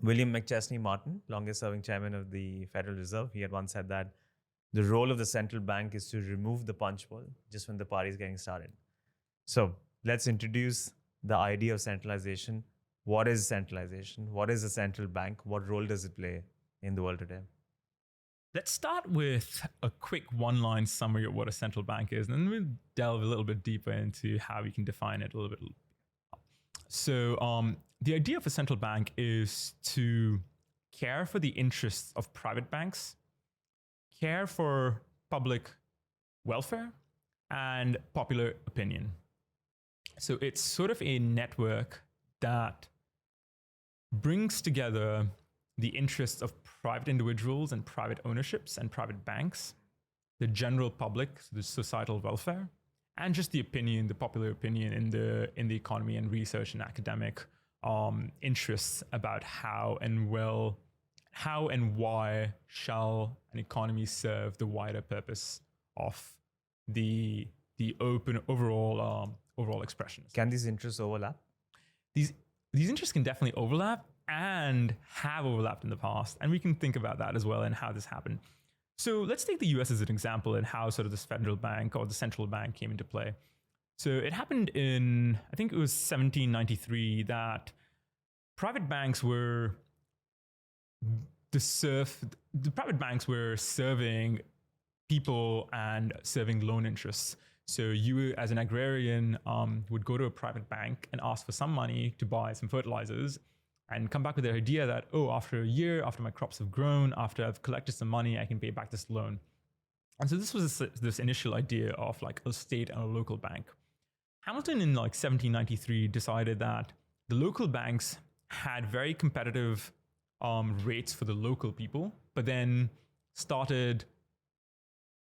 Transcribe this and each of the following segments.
William McChesney Martin, longest serving chairman of the Federal Reserve, he had once said that the role of the central bank is to remove the punch bowl just when the party is getting started. So let's introduce the idea of centralization. What is centralization? What is a central bank? What role does it play in the world today? Let's start with a quick one-line summary of what a central bank is, and then we'll delve a little bit deeper into how we can define it a little bit. So the idea of a central bank is to care for the interests of private banks, care for public welfare, and popular opinion. So it's sort of a network that brings together the interests of private individuals and private ownerships and private banks, the general public, so the societal welfare, and just the opinion, the popular opinion in the economy and research and academic interests about how and why shall an economy serve the wider purpose of the open overall expression. Can these interests overlap? These interests can definitely overlap and have overlapped in the past, and we can think about that as well and how this happened. So let's take the US as an example and how sort of this federal bank or the central bank came into play. So it happened in, I think it was 1793, that private banks were private banks were serving people and serving loan interests. So you, as an agrarian, would go to a private bank and ask for some money to buy some fertilizers, and come back with the idea that, oh, after a year, after my crops have grown, after I've collected some money, I can pay back this loan. And so this was this initial idea of like a state and a local bank. Hamilton in like 1793 decided that the local banks had very competitive rates for the local people, but then started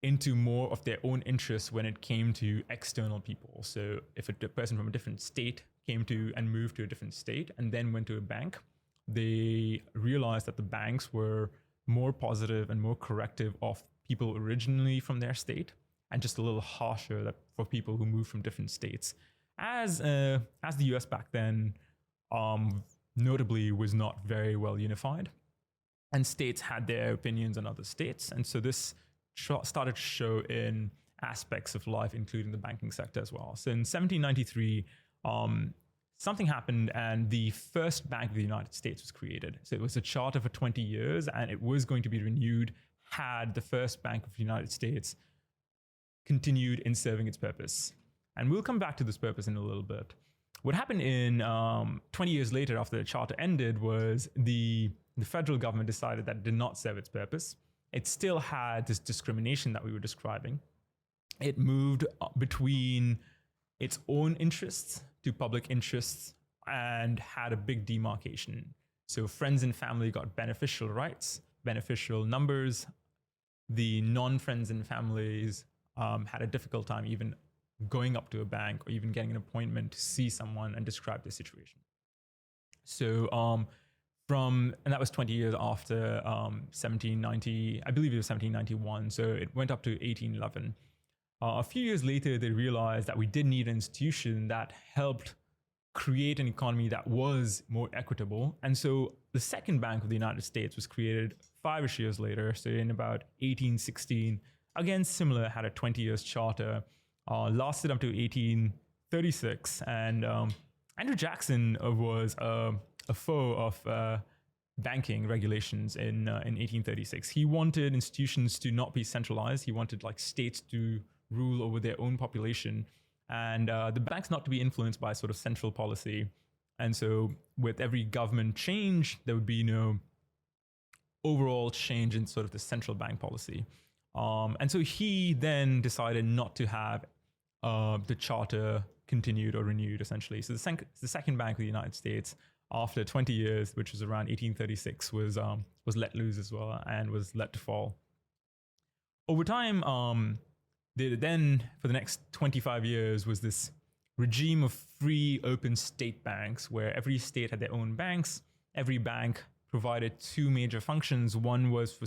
into more of their own interests when it came to external people. So if a person from a different state came to and moved to a different state and then went to a bank, they realized that the banks were more positive and more corrective of people originally from their state, and just a little harsher for people who moved from different states. As the US back then notably was not very well unified, and states had their opinions on other states, and so this started to show in aspects of life, including the banking sector as well. So in 1793, something happened and the first Bank of the United States was created. So it was a charter for 20 years and it was going to be renewed had the first Bank of the United States continued in serving its purpose. And we'll come back to this purpose in a little bit. What happened in 20 years later after the charter ended was the federal government decided that it did not serve its purpose. It still had this discrimination that we were describing. It moved between its own interests to public interests and had a big demarcation. So friends and family got beneficial rights, beneficial numbers. The non-friends and families had a difficult time even going up to a bank or even getting an appointment to see someone and describe their situation. So and that was 20 years after 1790, I believe it was 1791, so it went up to 1811. A few years later, they realized that we did need an institution that helped create an economy that was more equitable. And so the second Bank of the United States was created 5-ish years later, so in about 1816. Again, similar, had a 20 years charter, lasted up to 1836. And Andrew Jackson was a foe of banking regulations in 1836. He wanted institutions to not be centralized. He wanted like states to rule over their own population and the banks not to be influenced by sort of central policy. And so with every government change, there would be no overall change in sort of the central bank policy. And so he then decided not to have the charter continued or renewed, essentially. So the second Bank of the United States, after 20 years, which was around 1836, was let loose as well and was let to fall. Over time, then for the next 25 years was this regime of free open state banks where every state had their own banks. Every bank provided two major functions. One was for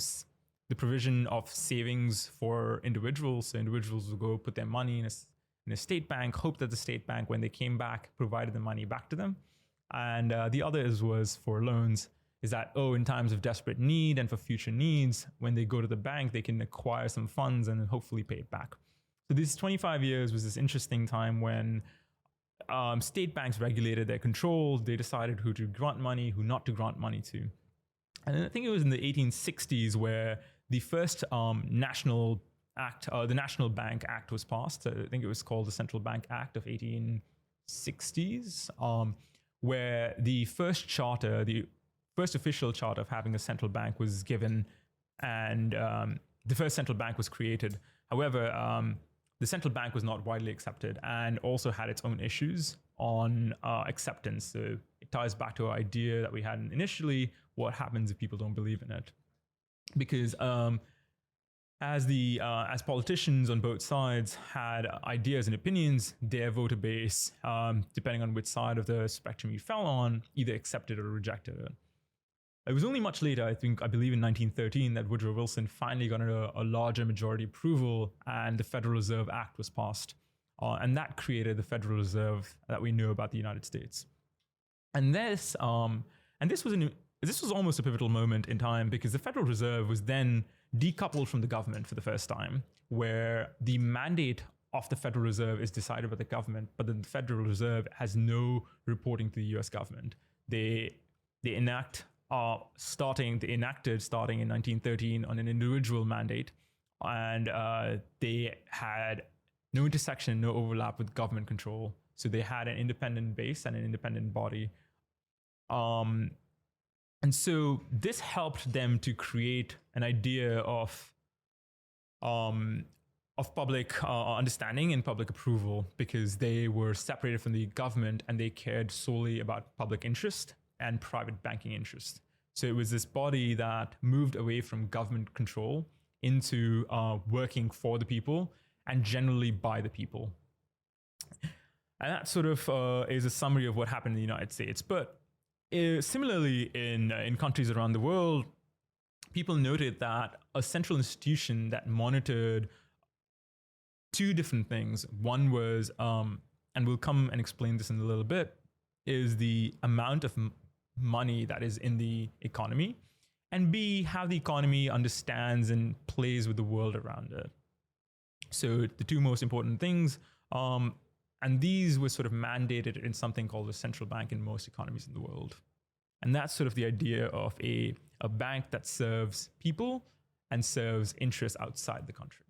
the provision of savings for individuals. So individuals would go put their money in a state bank, hope that the state bank, when they came back, provided the money back to them. And the other was for loans. is that, oh, in times of desperate need and for future needs, when they go to the bank, they can acquire some funds and then hopefully pay it back. So these 25 years was this interesting time when state banks regulated their control. They decided who to grant money, who not to grant money to. And then I think it was in the 1860s where the first national act, the National Bank Act was passed. I think it was called the Central Bank Act of 1860s, where the first charter, the first official charter of having a central bank was given, and the first central bank was created. However, the central bank was not widely accepted and also had its own issues on acceptance. So it ties back to our idea that we had initially: what happens if people don't believe in it? Because as politicians on both sides had ideas and opinions, their voter base, depending on which side of the spectrum you fell on, either accepted or rejected it. It was only much later, I believe in 1913, that Woodrow Wilson finally got a larger majority approval and the Federal Reserve Act was passed. And that created the Federal Reserve that we know about the United States. And this was almost a pivotal moment in time, because the Federal Reserve was then decoupled from the government for the first time, where the mandate of the Federal Reserve is decided by the government, but then the Federal Reserve has no reporting to the US government. They enacted starting in 1913 on an individual mandate, and they had no intersection, no overlap with government control. So they had an independent base and an independent body. And so this helped them to create an idea of public understanding and public approval, because they were separated from the government and they cared solely about public interest and private banking interest. So it was this body that moved away from government control into working for the people and generally by the people. And that sort of is a summary of what happened in the United States. But similarly, in countries around the world, people noted that a central institution that monitored two different things. One was, and we'll come and explain this in a little bit, is the amount of money that is in the economy, and B, how the economy understands and plays with the world around it. So the two most important things, and these were sort of mandated in something called a central bank in most economies in the world. And that's sort of the idea of a bank that serves people and serves interests outside the country.